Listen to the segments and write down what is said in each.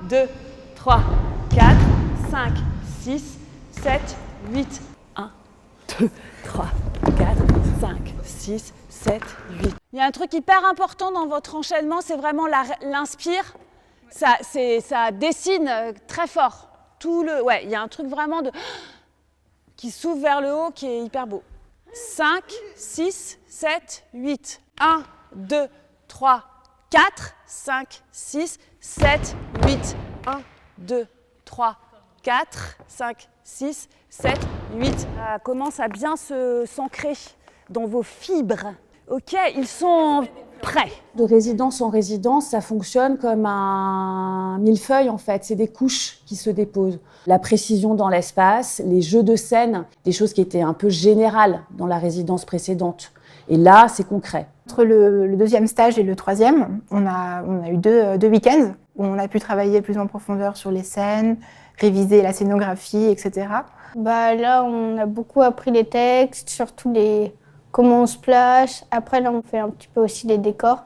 2, 3, 4, 5, 6, 7, 8. 1, 2, 3, 4, 5, 6, 7, 8. Il y a un truc hyper important dans votre enchaînement, c'est vraiment l'inspire. Ça dessine très fort. Il y a un truc vraiment qui s'ouvre vers le haut qui est hyper beau. 5, 6, 7, 8. 1, 2, 3, 4, 5, 6, 7, 8. 1, 2, 3, 4, 5, 6, 7, 8. Ça commence à bien s'ancrer dans vos fibres. Ok, ils sont prêts. De résidence en résidence, ça fonctionne comme un millefeuille en fait. C'est des couches qui se déposent. La précision dans l'espace, les jeux de scène, des choses qui étaient un peu générales dans la résidence précédente. Et là, c'est concret. Entre le deuxième stage et le troisième, on a eu deux week-ends où on a pu travailler plus en profondeur sur les scènes, réviser la scénographie, etc. Là, on a beaucoup appris les textes, surtout comment on se place. Après, là, on fait un petit peu aussi les décors.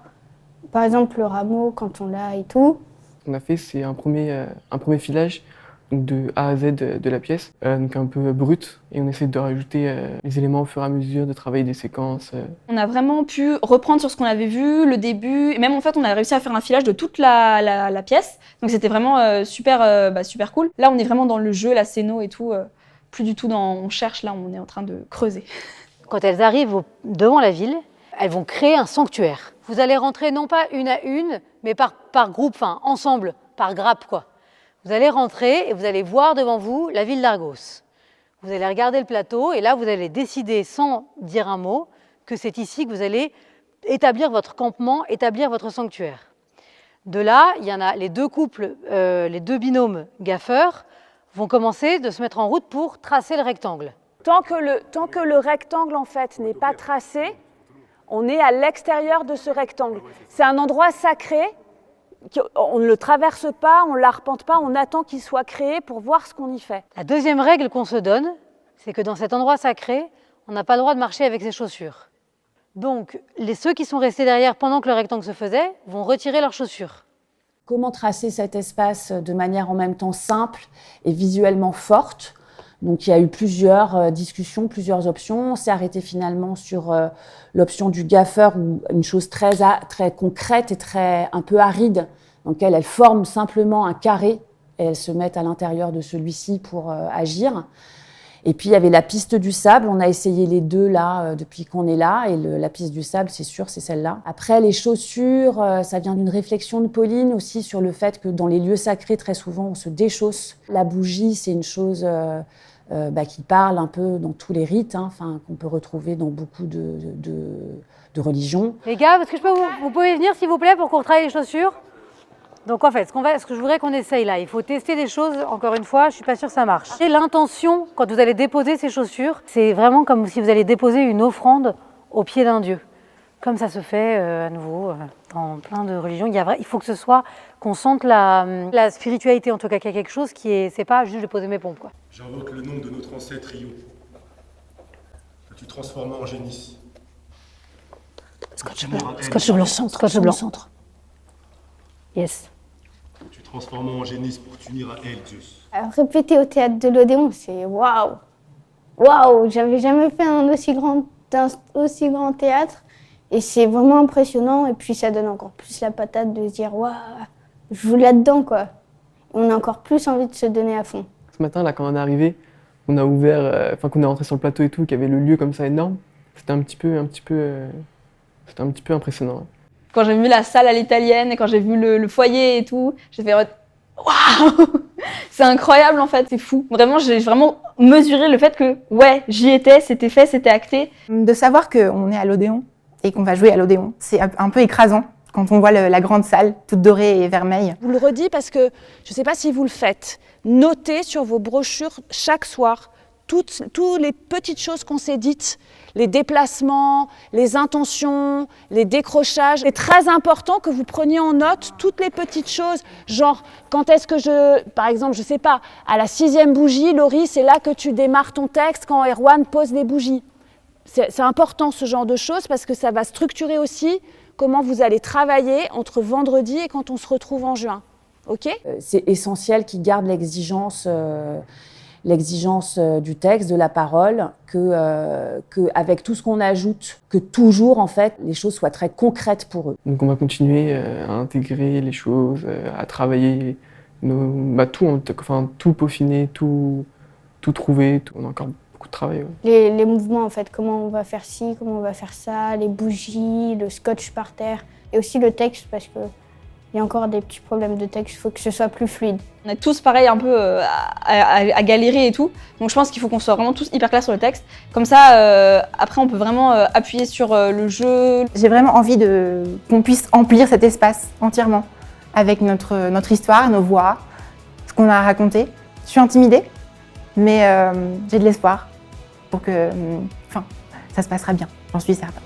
Par exemple, le rameau, quand on l'a et tout. Ce qu'on a fait, c'est un premier filage donc de A à Z de la pièce, donc un peu brut, et on essaie de rajouter les éléments au fur et à mesure, de travailler des séquences. On a vraiment pu reprendre sur ce qu'on avait vu, le début, et même en fait on a réussi à faire un filage de toute la pièce, donc c'était vraiment super cool. Là on est vraiment dans le jeu, la scéno et tout, plus du tout on cherche, là on est en train de creuser. Quand elles arrivent devant la ville, elles vont créer un sanctuaire. Vous allez rentrer non pas une à une, mais par groupe, enfin ensemble, par grappe quoi. Vous allez rentrer et vous allez voir devant vous la ville d'Argos. Vous allez regarder le plateau et là, vous allez décider, sans dire un mot, que c'est ici que vous allez établir votre campement, établir votre sanctuaire. De là, il y en a les deux couples, les deux binômes gaffeurs vont commencer de se mettre en route pour tracer le rectangle. Tant que le rectangle, en fait, n'est pas tracé, on est à l'extérieur de ce rectangle. C'est un endroit sacré. On ne le traverse pas, on ne l'arpente pas, on attend qu'il soit créé pour voir ce qu'on y fait. La deuxième règle qu'on se donne, c'est que dans cet endroit sacré, on n'a pas le droit de marcher avec ses chaussures. Donc, ceux qui sont restés derrière pendant que le rectangle se faisait vont retirer leurs chaussures. Comment tracer cet espace de manière en même temps simple et visuellement forte ? Donc, il y a eu plusieurs discussions, plusieurs options. On s'est arrêté finalement sur l'option du gaffeur, ou une chose très concrète et un peu aride. Donc, elle forme simplement un carré et elles se mettent à l'intérieur de celui-ci pour agir. Et puis, il y avait la piste du sable. On a essayé les deux là depuis qu'on est là. Et la piste du sable, c'est sûr, c'est celle-là. Après, les chaussures, ça vient d'une réflexion de Pauline aussi sur le fait que dans les lieux sacrés, très souvent, on se déchausse. La bougie, c'est une chose qui parle un peu dans tous les rites, qu'on peut retrouver dans beaucoup de religions. Les gars, est-ce que vous pouvez venir s'il vous plaît pour qu'on retravaille les chaussures ? Donc en fait, ce que je voudrais qu'on essaye là, il faut tester des choses, encore une fois, je ne suis pas sûre que ça marche. Et l'intention, quand vous allez déposer ces chaussures, c'est vraiment comme si vous allez déposer une offrande au pied d'un dieu. Comme ça se fait à nouveau dans plein de religions. Il faut que ce soit, qu'on sente la spiritualité, en tout cas qu'il y a quelque chose c'est pas juste de poser mes pompes, quoi. J'invoque le nom de notre ancêtre Io, que tu transformas en génie. Scotch blanc, scotch blanc. Yes. Que tu transformas en génie pour t'unir à elle, Zeus. Alors, répéter au théâtre de l'Odéon, c'est waouh! Waouh! J'avais jamais fait un aussi grand théâtre. Et c'est vraiment impressionnant, et puis ça donne encore plus la patate de se dire « Waouh, je joue là-dedans, quoi ». On a encore plus envie de se donner à fond. Ce matin, là, quand on est arrivé, on a ouvert, qu'on est rentré sur le plateau et tout, qu'il y avait le lieu comme ça énorme, c'était un petit peu impressionnant. Quand j'ai vu la salle à l'italienne et quand j'ai vu le foyer et tout, j'ai fait « Waouh !» C'est incroyable en fait, c'est fou. Vraiment, j'ai vraiment mesuré le fait que ouais, j'y étais, c'était fait, c'était acté. De savoir qu'on est à l'Odéon et qu'on va jouer à l'Odéon, c'est un peu écrasant quand on voit la grande salle, toute dorée et vermeille. Je vous le redis parce que je ne sais pas si vous le faites. Notez sur vos brochures chaque soir toutes les petites choses qu'on s'est dites, les déplacements, les intentions, les décrochages. C'est très important que vous preniez en note toutes les petites choses, genre quand est-ce que par exemple, je ne sais pas, à la 6e bougie, Laurie, c'est là que tu démarres ton texte quand Erwan pose les bougies. C'est important ce genre de choses parce que ça va structurer aussi comment vous allez travailler entre vendredi et quand on se retrouve en juin. Ok ? C'est essentiel qu'ils gardent l'exigence du texte, de la parole, que avec tout ce qu'on ajoute, que toujours en fait les choses soient très concrètes pour eux. Donc on va continuer à intégrer les choses, à travailler tout peaufiner, tout trouver. On a encore beaucoup de travail. Ouais. Les mouvements, en fait, comment on va faire ci, comment on va faire ça, les bougies, le scotch par terre, et aussi le texte, parce qu'il y a encore des petits problèmes de texte, il faut que ce soit plus fluide. On est tous pareil un peu à galérer et tout, donc je pense qu'il faut qu'on soit vraiment tous hyper clairs sur le texte. Comme ça, après on peut vraiment appuyer sur le jeu. J'ai vraiment envie qu'on puisse emplir cet espace entièrement avec notre histoire, nos voix, ce qu'on a raconté. Je suis intimidée, mais j'ai de l'espoir pour que ça se passera bien, j'en suis certaine.